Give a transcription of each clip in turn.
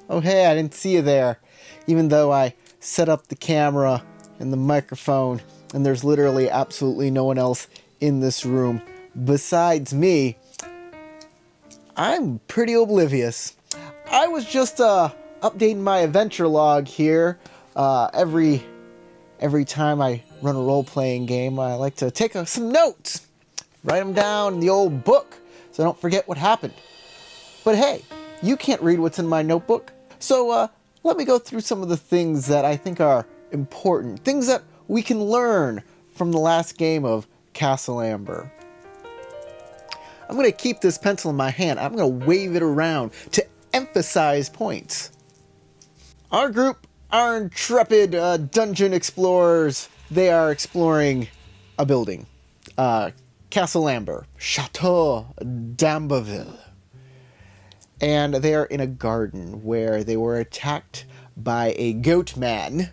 Oh, hey, I didn't see you there. Even though I set up the camera and the microphone, and there's literally absolutely no one else in this room besides me, I'm pretty oblivious. I was just updating my adventure log here. Every time I run a role-playing game, I like to take some notes. Write them down in the old book so I don't forget what happened. But hey, you can't read what's in my notebook. So let me go through some of the things that I think are important. Things that we can learn from the last game of Castle Amber. I'm going to keep this pencil in my hand. I'm going to wave it around to emphasize points. Our group are intrepid dungeon explorers. They are exploring a building. Castle Amber, Chateau d'Amberville. And they are in a garden where they were attacked by a goat man,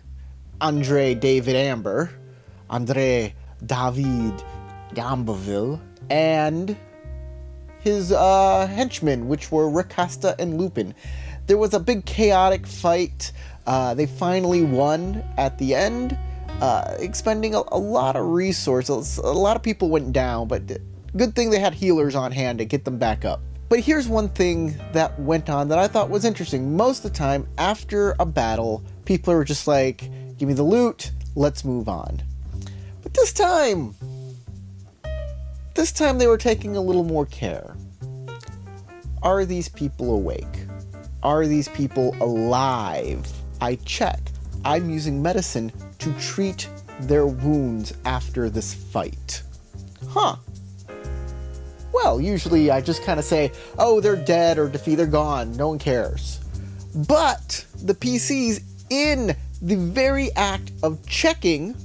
Andre David d'Amberville, and his henchmen, which were Rakasta and Lupin. There was a big chaotic fight. They finally won at the end, expending a lot of resources. A lot of people went down, but good thing they had healers on hand to get them back up. But here's one thing that went on that I thought was interesting. Most of the time, after a battle, people are just like, give me the loot, let's move on. But this time they were taking a little more care. Are these people awake? Are these people alive? I check. I'm using medicine to treat their wounds after this fight. Huh. Well, usually I just kind of say, oh, they're dead or defeat, they're gone. No one cares. But the PCs, in the very act of checking,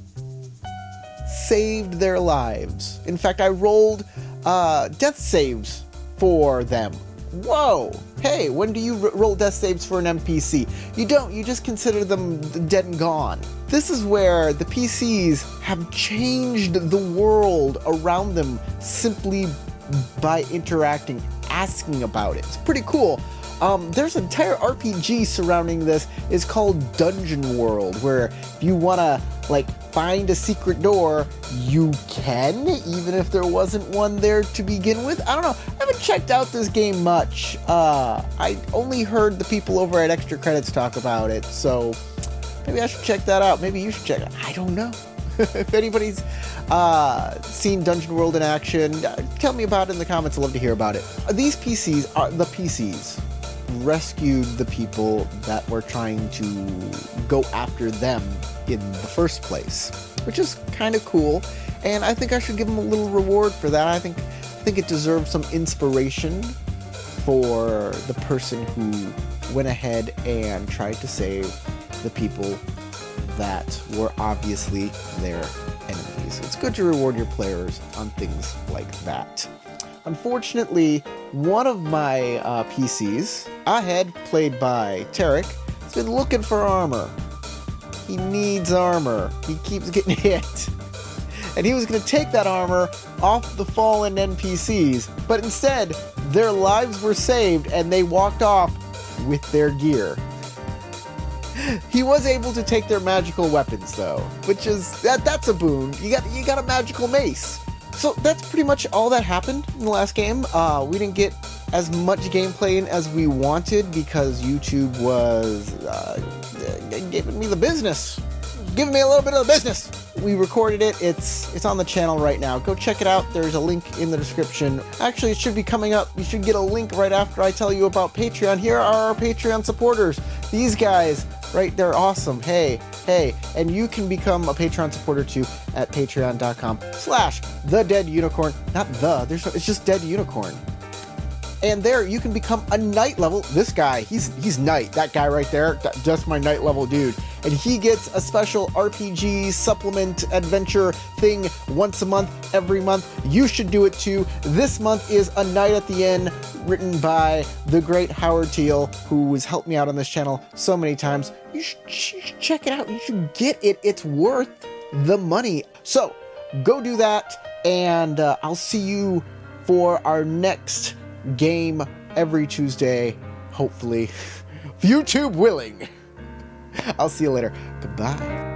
saved their lives. In fact, I rolled death saves for them. Whoa! Hey, when do you roll death saves for an NPC? You don't, you just consider them dead and gone. This is where the PCs have changed the world around them simply by interacting, asking about it. It's pretty cool. There's an entire RPG surrounding this. It's called Dungeon World, where if you want to find a secret door, you can, even if there wasn't one there to begin with. I don't know. I haven't checked out this game much. I only heard the people over at Extra Credits talk about it, so maybe I should check that out. Maybe you should check it out. I don't know. If anybody's seen Dungeon World in action, tell me about it in the comments. I'd love to hear about it. These PCs are the PCs rescued the people that were trying to go after them in the first place, which is kind of cool, and I think I should give them a little reward for that. I think it deserves some inspiration for the person who went ahead and tried to save the people that were obviously their enemies. It's good to reward your players on things like that. Unfortunately, one of my PCs, Ahed, played by Tarek, has been looking for armor. He needs armor. He keeps getting hit. And he was going to take that armor off the fallen NPCs, but instead, their lives were saved and they walked off with their gear. He was able to take their magical weapons though, which is, that's a boon. You got a magical mace. So that's pretty much all that happened in the last game. We didn't get as much gameplay in as we wanted because YouTube was giving me the business. Giving me a little bit of the business. We recorded it. It's on the channel right now. Go check it out. There's a link in the description. Actually, it should be coming up. You should get a link right after I tell you about Patreon. Here are our Patreon supporters. These guys, right? They're awesome. Hey. And you can become a Patreon supporter too at patreon.com/thedeadunicorn. Not it's just Dead Unicorn. And there you can become a night level. This guy, he's night. That guy right there, just my night level dude. And he gets a special RPG supplement adventure thing once a month, every month. You should do it too. This month is A Night at the Inn, written by the great Howard Teal, who has helped me out on this channel so many times. You should check it out. You should get it. It's worth the money. So go do that, and I'll see you for our next game every Tuesday, hopefully, YouTube willing. I'll see you later. Goodbye.